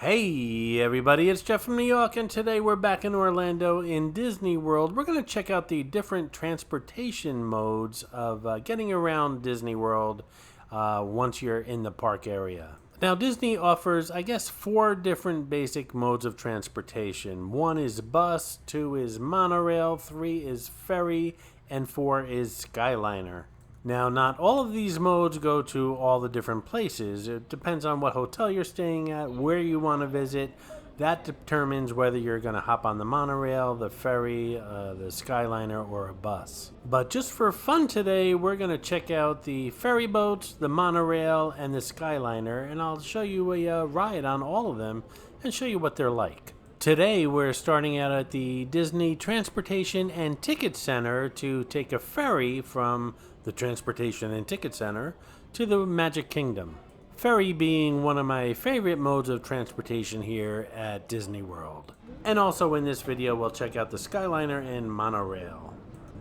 Hey everybody, it's Jeff from New York, and today we're back in Orlando in Disney World. We're going to check out the different transportation modes of getting around Disney World once you're in the park area. Now, Disney offers, I guess, 4 different basic modes of transportation. 1 is bus, 2 is monorail, 3 is ferry, and 4 is Skyliner. Now, not all of these modes go to all the different places. It depends on what hotel you're staying at, where you want to visit. That determines whether you're going to hop on the monorail, the ferry, the Skyliner, or a bus. But just for fun today, we're going to check out the ferry boats, the monorail, and the Skyliner, and I'll show you a ride on all of them and show you what they're like. Today, we're starting out at the Disney Transportation and Ticket Center to take a ferry from the Transportation and Ticket Center to the Magic Kingdom. Ferry being one of my favorite modes of transportation here at Disney World. And also in this video, we'll check out the Skyliner and monorail.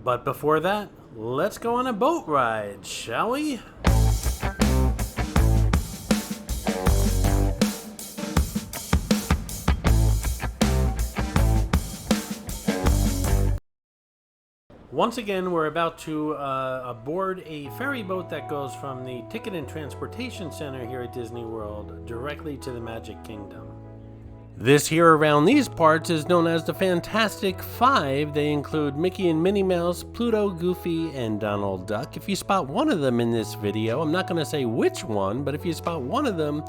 But before that, let's go on a boat ride, shall we? Once again, we're about to aboard a ferry boat that goes from the Ticket and Transportation Center here at Disney World directly to the Magic Kingdom. This here around these parts is known as the Fantastic Five. They include Mickey and Minnie Mouse, Pluto, Goofy, and Donald Duck. If you spot one of them in this video, I'm not going to say which one, but if you spot one of them,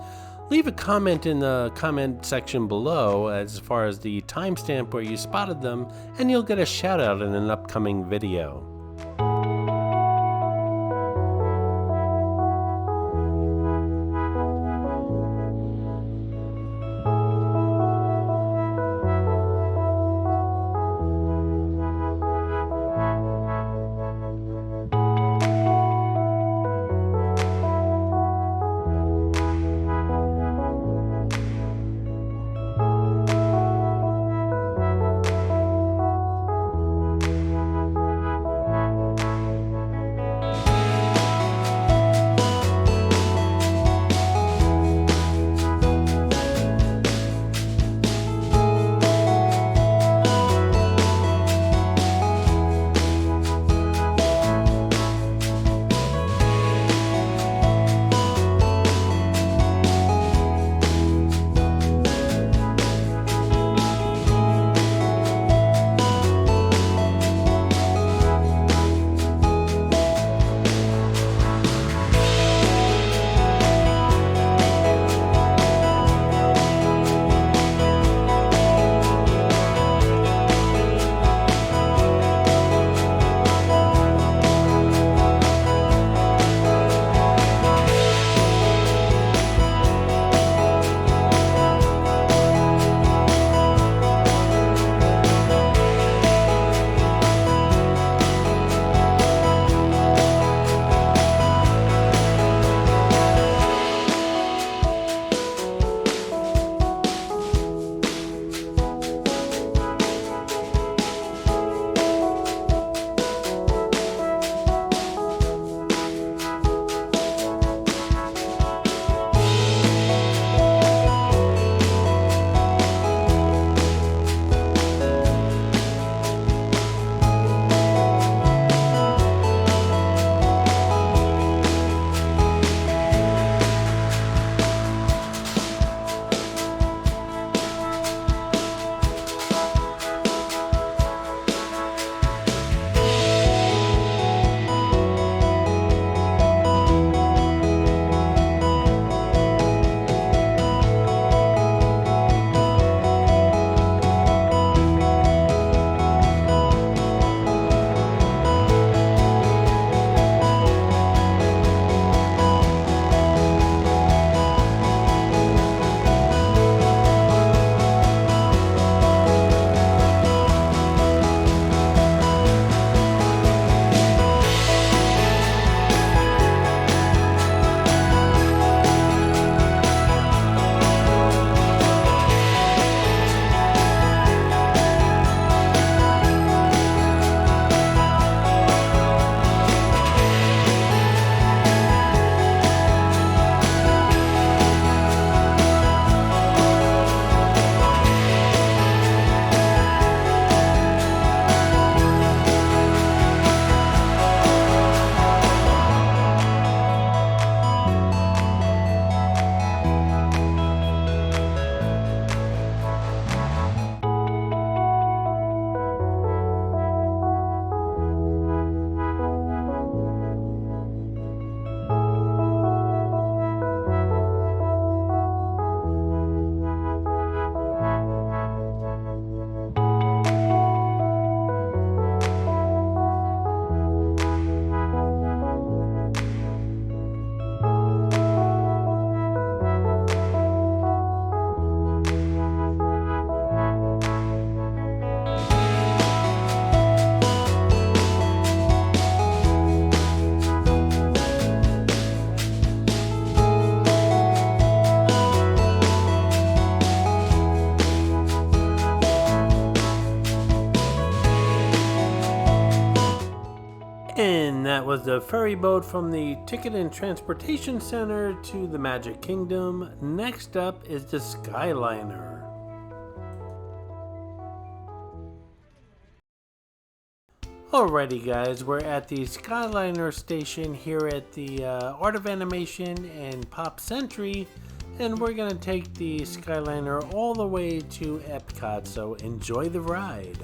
leave a comment in the comment section below as far as the timestamp where you spotted them, and you'll get a shout out in an upcoming video. was the ferry boat from the Ticket and Transportation Center to the Magic Kingdom. Next up is the Skyliner. Alrighty guys, we're at the Skyliner station here at the Art of Animation and Pop Century, and we're going to take the Skyliner all the way to Epcot, so enjoy the ride.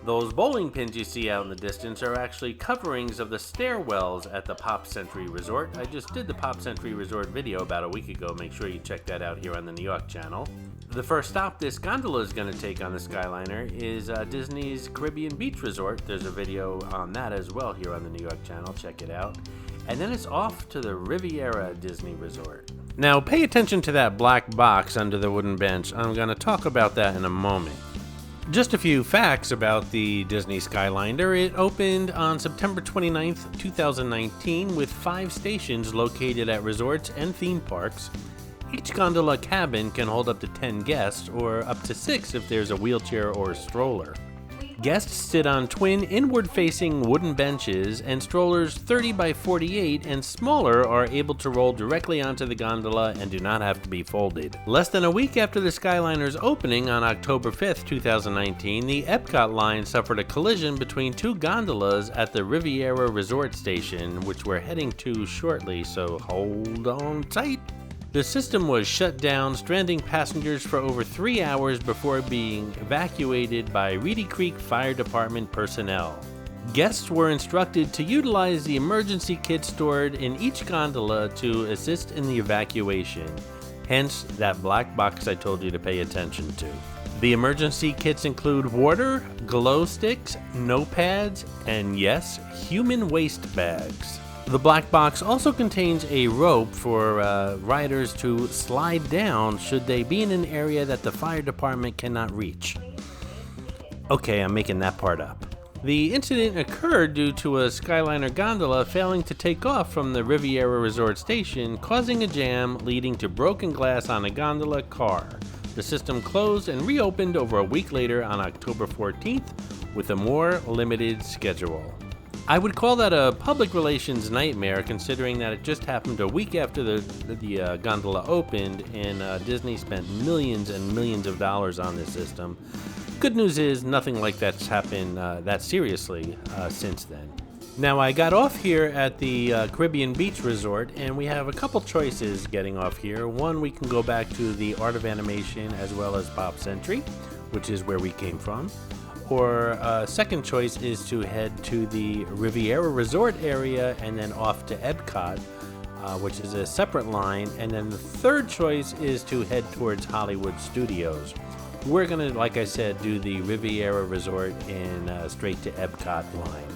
Those bowling pins you see out in the distance are actually coverings of the stairwells at the Pop Century Resort. I just did the Pop Century Resort video about a week ago. Make sure you check that out here on the New York channel. The first stop this gondola is going to take on the Skyliner is Disney's Caribbean Beach Resort. There's a video on that as well here on the New York channel. Check it out. And then it's off to the Riviera Disney Resort. Now pay attention to that black box under the wooden bench. I'm going to talk about that in a moment. Just a few facts about the Disney Skyliner. It opened on September 29th, 2019 with 5 stations located at resorts and theme parks. Each gondola cabin can hold up to 10 guests, or up to 6 if there's a wheelchair or a stroller. Guests sit on twin inward-facing wooden benches, and strollers 30 by 48 and smaller are able to roll directly onto the gondola and do not have to be folded. Less than a week after the Skyliner's opening on October 5th, 2019, the Epcot line suffered a collision between 2 gondolas at the Riviera Resort Station, which we're heading to shortly, so hold on tight. The system was shut down, stranding passengers for over 3 hours before being evacuated by Reedy Creek Fire Department personnel. Guests were instructed to utilize the emergency kit stored in each gondola to assist in the evacuation, hence that black box I told you to pay attention to. The emergency kits include water, glow sticks, notepads, and yes, human waste bags. The black box also contains a rope for riders to slide down should they be in an area that the fire department cannot reach. Okay, I'm making that part up. The incident occurred due to a Skyliner gondola failing to take off from the Riviera Resort Station, causing a jam leading to broken glass on a gondola car. The system closed and reopened over a week later on October 14th with a more limited schedule. I would call that a public relations nightmare, considering that it just happened a week after the gondola opened, and Disney spent millions and millions of dollars on this system. Good news is nothing like that's happened that seriously since then. Now, I got off here at the Caribbean Beach Resort, and we have a couple choices getting off here. One, we can go back to the Art of Animation as well as Pop Century, which is where we came from. Or second choice is to head to the Riviera Resort area and then off to Epcot, which is a separate line. And then the third choice is to head towards Hollywood Studios. We're going to, like I said, do the Riviera Resort and straight to Epcot line.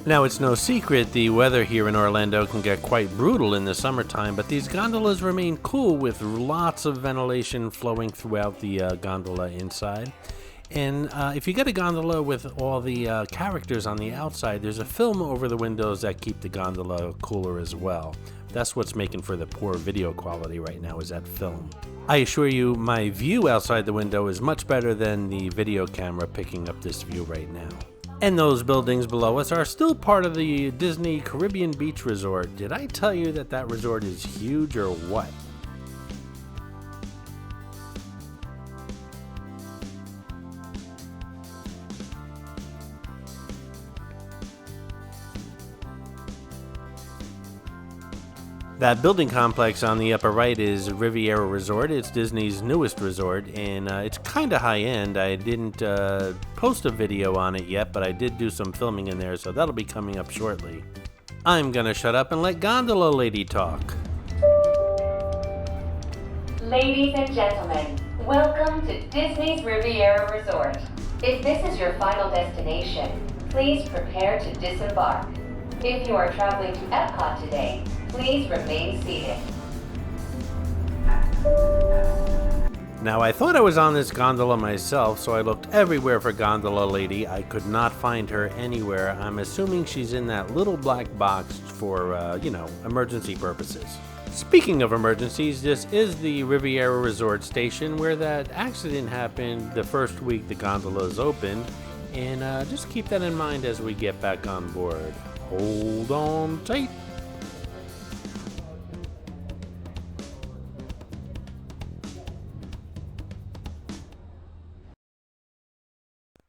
Now, it's no secret the weather here in Orlando can get quite brutal in the summertime, but these gondolas remain cool with lots of ventilation flowing throughout the gondola inside. And if you get a gondola with all the characters on the outside, there's a film over the windows that keep the gondola cooler as well. That's what's making for the poor video quality right now, is that film. I assure you, my view outside the window is much better than the video camera picking up this view right now. And those buildings below us are still part of the Disney Caribbean Beach Resort. Did I tell you that that resort is huge or what? That building complex on the upper right is Riviera Resort. It's Disney's newest resort, and it's kind of high-end. I didn't post a video on it yet, but I did do some filming in there, so that'll be coming up shortly. I'm gonna shut up and let Gondola Lady talk. Ladies and gentlemen, welcome to Disney's Riviera Resort. If this is your final destination, please prepare to disembark. If you are traveling to Epcot today, please remain seated. Now, I thought I was on this gondola myself, so I looked everywhere for Gondola Lady. I could not find her anywhere. I'm assuming she's in that little black box for, emergency purposes. Speaking of emergencies, this is the Riviera Resort station where that accident happened the first week the gondola is open, and just keep that in mind as we get back on board. Hold on tight.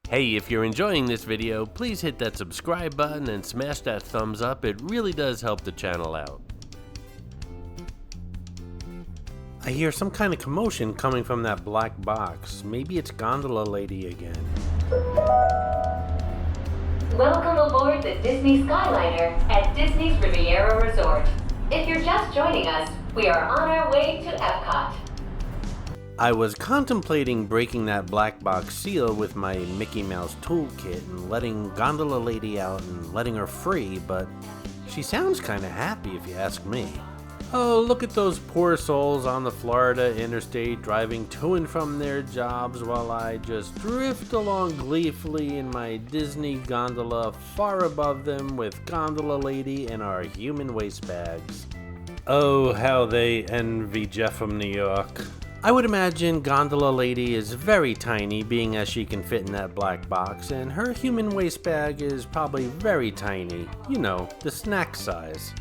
Hey, if you're enjoying this video, please hit that subscribe button and smash that thumbs up. It really does help the channel out. I hear some kind of commotion coming from that black box. Maybe it's Gondola Lady again. Welcome aboard the Disney Skyliner at Disney's Riviera Resort. If you're just joining us, we are on our way to Epcot. I was contemplating breaking that black box seal with my Mickey Mouse toolkit and letting Gondola Lady out and letting her free, but she sounds kinda happy if you ask me. Oh, look at those poor souls on the Florida interstate driving to and from their jobs while I just drift along gleefully in my Disney gondola far above them with Gondola Lady and our human waste bags. Oh, how they envy Jeff from New York. I would imagine Gondola Lady is very tiny, being as she can fit in that black box, and her human waste bag is probably very tiny. You know, the snack size.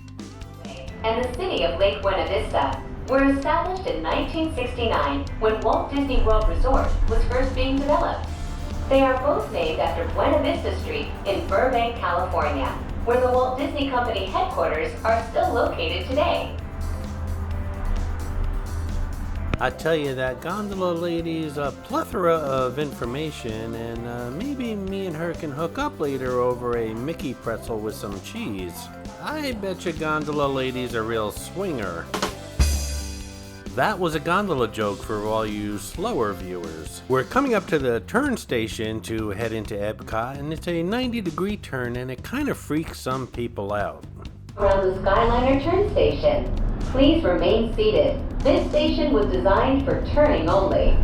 And the city of Lake Buena Vista were established in 1969 when Walt Disney World Resort was first being developed. They are both named after Buena Vista Street in Burbank, California, where the Walt Disney Company headquarters are still located today. I tell you, that Gondola Lady's a plethora of information, and maybe me and her can hook up later over a Mickey pretzel with some cheese. I bet you Gondola Lady's a real swinger. That was a gondola joke for all you slower viewers. We're coming up to the turn station to head into Epcot, and it's a 90-degree turn, and it kind of freaks some people out. Around the Skyliner turn station, please remain seated. This station was designed for turning only.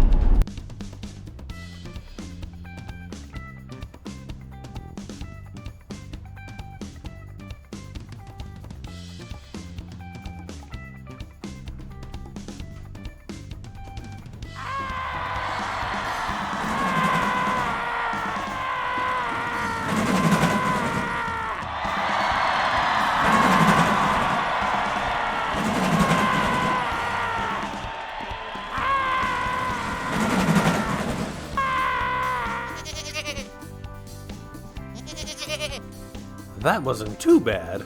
That wasn't too bad.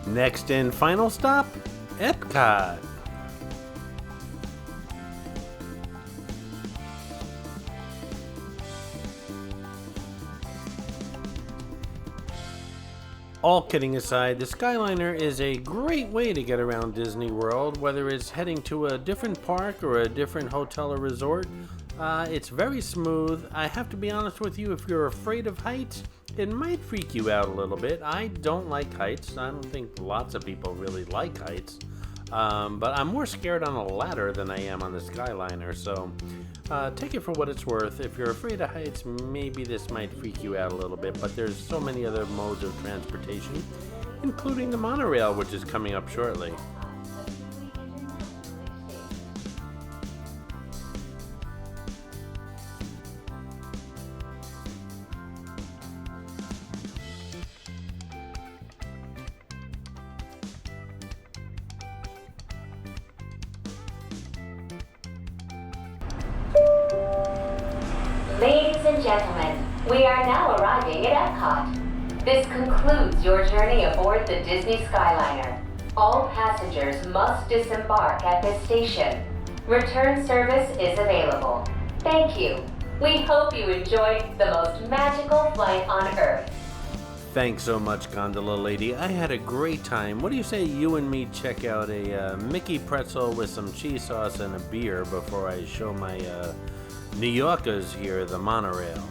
Next and final stop, Epcot. All kidding aside, the Skyliner is a great way to get around Disney World, whether it's heading to a different park or a different hotel or resort. It's very smooth. I have to be honest with you, if you're afraid of heights, It might freak you out a little bit. I don't like heights. I don't think lots of people really like heights. But I'm more scared on a ladder than I am on the Skyliner, so take it for what it's worth. If you're afraid of heights, maybe this might freak you out a little bit, but there's so many other modes of transportation, including the monorail, which is coming up shortly. Ladies and gentlemen, we are now arriving at Epcot. This concludes your journey aboard the Disney Skyliner. All passengers must disembark at this station. Return service is available. Thank you. We hope you enjoyed the most magical flight on Earth. Thanks so much, Gondola Lady. I had a great time. What do you say you and me check out a Mickey pretzel with some cheese sauce and a beer before I show my New Yorkers here the monorail?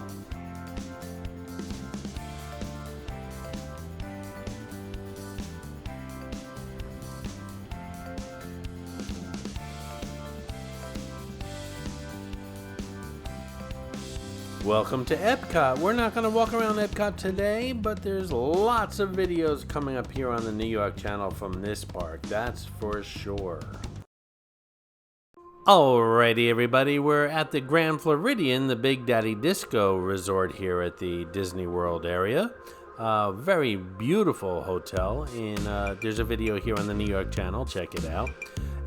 Welcome to Epcot. We're not going to walk around Epcot today, but there's lots of videos coming up here on the New York channel from this park, that's for sure. Alrighty everybody, we're at the Grand Floridian, the Big Daddy Disco resort here at the Disney World area. Very beautiful hotel, and there's a video here on the New York channel, check it out.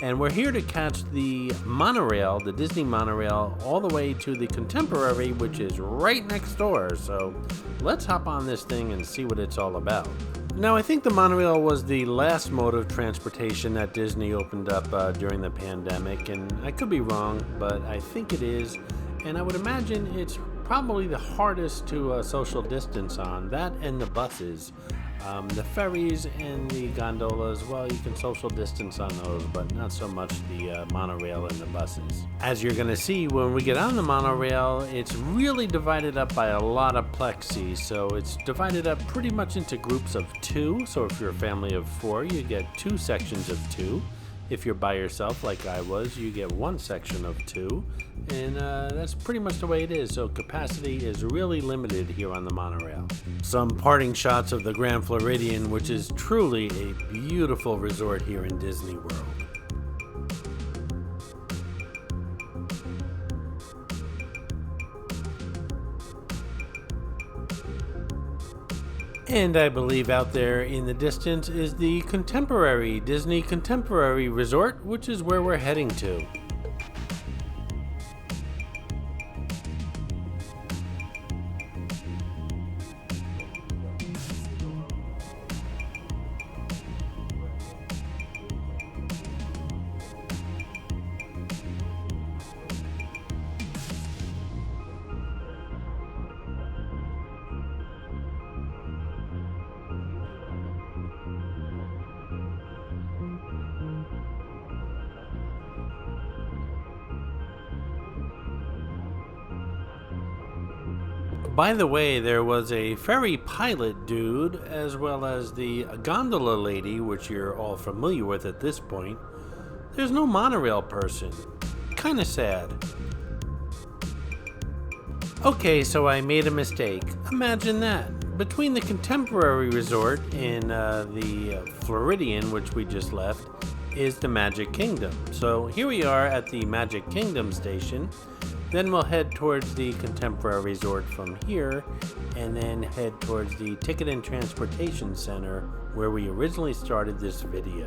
And we're here to catch the monorail, the Disney monorail, all the way to the Contemporary, which is right next door. So let's hop on this thing and see what it's all about. Now, I think the monorail was the last mode of transportation that Disney opened up during the pandemic, and I could be wrong, but I think it is. And I would imagine it's probably the hardest to social distance on, that and the buses. The ferries and the gondolas, well, you can social distance on those, but not so much the monorail and the buses. As you're going to see when we get on the monorail, it's really divided up by a lot of plexi, so it's divided up pretty much into groups of 2. So if you're a family of 4, you get 2 sections of 2. If you're by yourself, like I was, you get 1 section of 2, and that's pretty much the way it is. So capacity is really limited here on the monorail. Some parting shots of the Grand Floridian, which is truly a beautiful resort here in Disney World. And I believe out there in the distance is the Contemporary, Disney Contemporary Resort, which is where we're heading to. By the way, there was a ferry pilot dude, as well as the gondola lady, which you're all familiar with at this point. There's no monorail person. Kinda sad. Okay, so I made a mistake. Imagine that. Between the Contemporary Resort and the Floridian, which we just left, is the Magic Kingdom. So here we are at the Magic Kingdom station. Then we'll head towards the Contemporary Resort from here, and then head towards the Ticket and Transportation Center, where we originally started this video.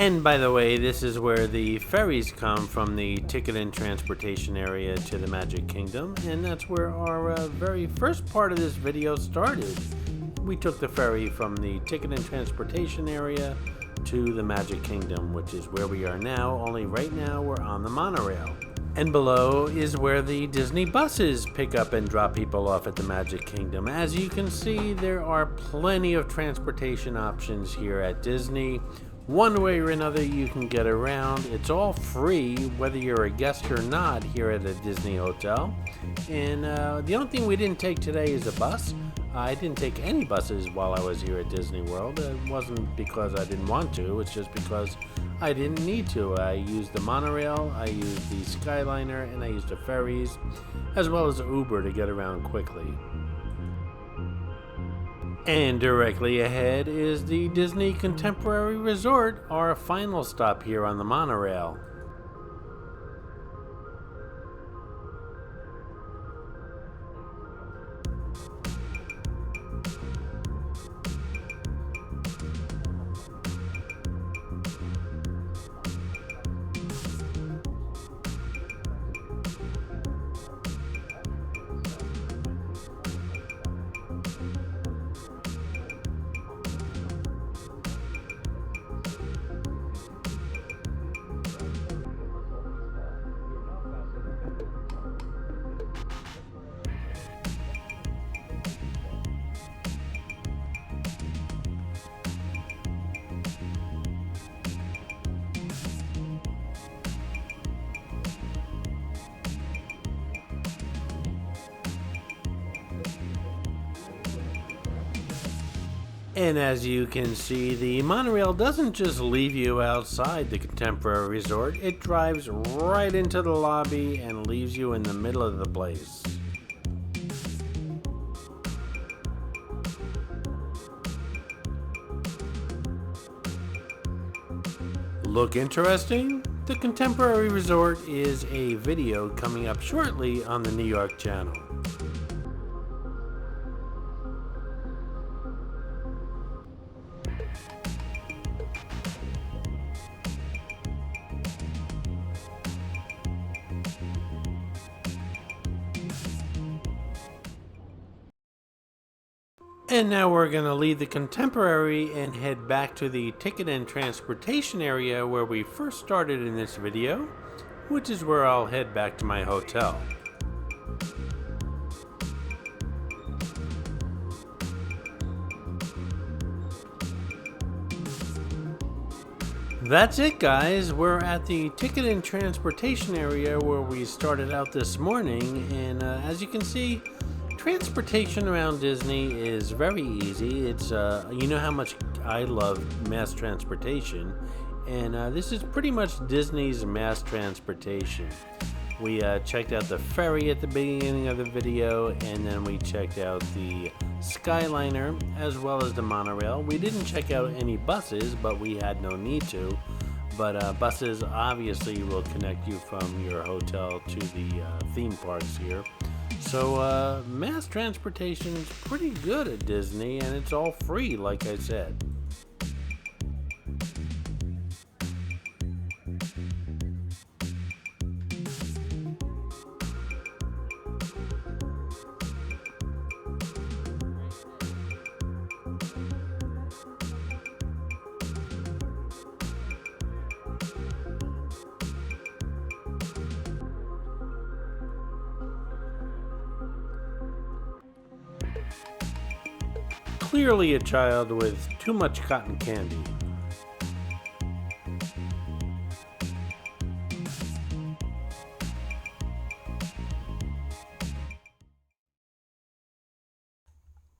And by the way, this is where the ferries come from the Ticket and Transportation area to the Magic Kingdom, and that's where our very first part of this video started. We took the ferry from the Ticket and Transportation area to the Magic Kingdom, which is where we are now, only right now we're on the monorail. And below is where the Disney buses pick up and drop people off at the Magic Kingdom. As you can see, there are plenty of transportation options here at Disney. One way or another you can get around. It's all free, whether you're a guest or not here at a Disney hotel. And the only thing we didn't take today is a bus. I didn't take any buses while I was here at Disney World. It wasn't because I didn't want to, it's just because I didn't need to. I used the monorail, I used the Skyliner, and I used the ferries, as well as Uber to get around quickly. And directly ahead is the Disney Contemporary Resort, our final stop here on the monorail. And as you can see, the monorail doesn't just leave you outside the Contemporary Resort, it drives right into the lobby and leaves you in the middle of the place. Look interesting? The Contemporary Resort is a video coming up shortly on the New York channel. And now we're going to leave the Contemporary and head back to the ticket and transportation area where we first started in this video, which is where I'll head back to my hotel. That's it, guys. We're at the ticket and transportation area where we started out this morning, and as you can see, transportation around Disney is very easy. It's you know how much I love mass transportation, and this is pretty much Disney's mass transportation. We checked out the ferry at the beginning of the video, and then we checked out the Skyliner as well as the monorail. We didn't check out any buses, but we had no need to. But buses obviously will connect you from your hotel to the theme parks here. So mass transportation is pretty good at Disney, and it's all free, like I said. Clearly a child with too much cotton candy.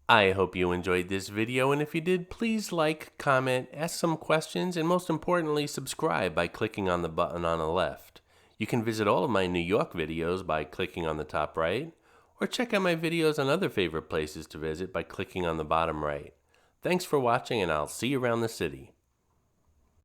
I hope you enjoyed this video, and if you did, please like, comment, ask some questions, and most importantly, subscribe by clicking on the button on the left. You can visit all of my New York videos by clicking on the top right, or check out my videos on other favorite places to visit by clicking on the bottom right. Thanks for watching, and I'll see you around the city.